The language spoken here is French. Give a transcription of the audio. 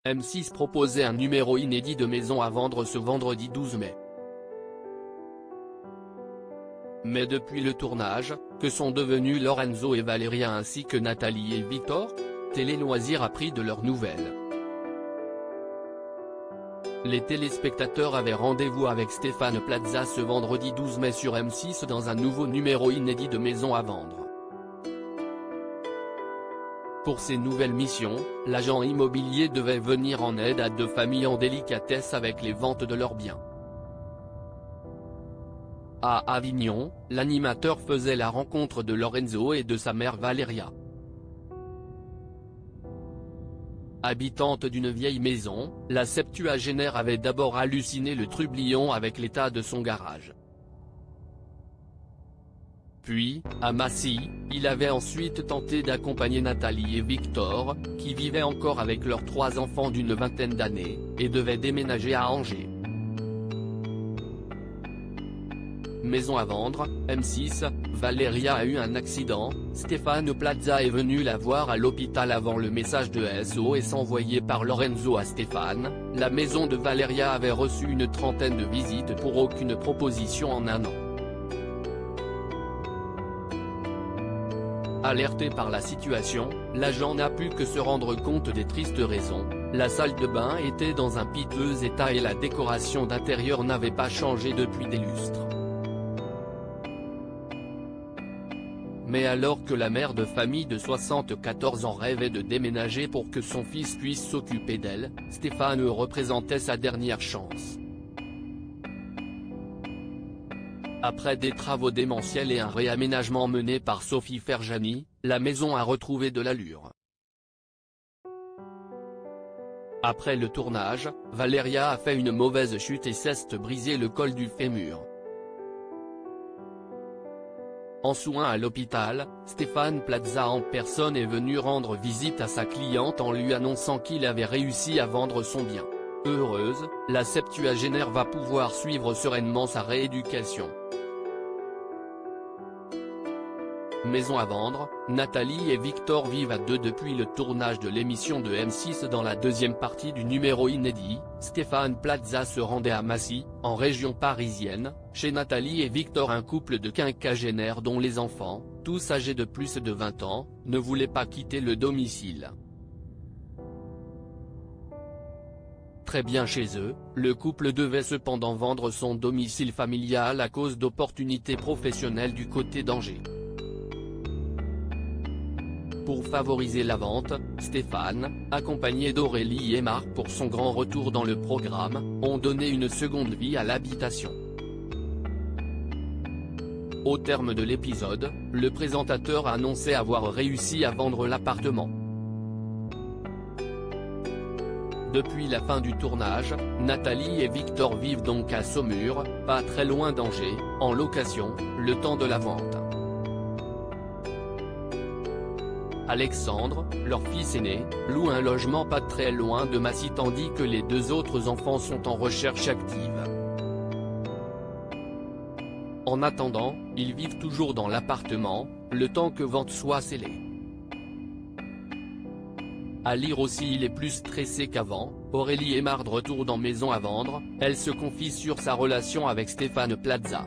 M6 proposait un numéro inédit de Maison à vendre ce vendredi 12 mai. Mais depuis le tournage, que sont devenus Lorenzo et Valeria ainsi que Nathalie et Victor? Télé Loisirs a pris de leurs nouvelles. Les téléspectateurs avaient rendez-vous avec Stéphane Plaza ce vendredi 12 mai sur M6 dans un nouveau numéro inédit de Maison à vendre. Pour ces nouvelles missions, l'agent immobilier devait venir en aide à deux familles en délicatesse avec les ventes de leurs biens. À Avignon, l'animateur faisait la rencontre de Lorenzo et de sa mère Valeria. Habitante d'une vieille maison, la septuagénaire avait d'abord halluciné le trublion avec l'état de son garage. Puis, à Massy, il avait ensuite tenté d'accompagner Nathalie et Victor, qui vivaient encore avec leurs 3 enfants d'une vingtaine d'années, et devaient déménager à Angers. Maison à vendre, M6, Valeria a eu un accident, Stéphane Plaza est venu la voir à l'hôpital avant le message de SOS envoyé par Lorenzo à Stéphane. La maison de Valeria avait reçu une trentaine de visites pour aucune proposition en un an. Alerté par la situation, l'agent n'a pu que se rendre compte des tristes raisons. La salle de bain était dans un piteux état et la décoration d'intérieur n'avait pas changé depuis des lustres. Mais alors que la mère de famille de 74 ans rêvait de déménager pour que son fils puisse s'occuper d'elle, Stéphane représentait sa dernière chance. Après des travaux démentiels et un réaménagement mené par Sophie Ferjani, la maison a retrouvé de l'allure. Après le tournage, Valeria a fait une mauvaise chute et s'est brisé le col du fémur. En soins à l'hôpital, Stéphane Plaza en personne est venu rendre visite à sa cliente en lui annonçant qu'il avait réussi à vendre son bien. Heureuse, la septuagénaire va pouvoir suivre sereinement sa rééducation. Maison à vendre, Nathalie et Victor vivent à deux depuis le tournage de l'émission de M6 dans la deuxième partie du numéro inédit. Stéphane Plaza se rendait à Massy, en région parisienne, chez Nathalie et Victor, un couple de quinquagénaires dont les enfants, tous âgés de plus de 20 ans, ne voulaient pas quitter le domicile. Très bien chez eux, le couple devait cependant vendre son domicile familial à cause d'opportunités professionnelles du côté d'Angers. Pour favoriser la vente, Stéphane, accompagné d'Aurélie et Marc pour son grand retour dans le programme, ont donné une seconde vie à l'habitation. Au terme de l'épisode, le présentateur a annoncé avoir réussi à vendre l'appartement. Depuis la fin du tournage, Nathalie et Victor vivent donc à Saumur, pas très loin d'Angers, en location, le temps de la vente. Alexandre, leur fils aîné, loue un logement pas très loin de Massy tandis que les 2 autres enfants sont en recherche active. En attendant, ils vivent toujours dans l'appartement, le temps que vente soit scellée. À lire aussi, il est plus stressé qu'avant. Aurélie Aymard de retour dans Maison à vendre, elle se confie sur sa relation avec Stéphane Plaza.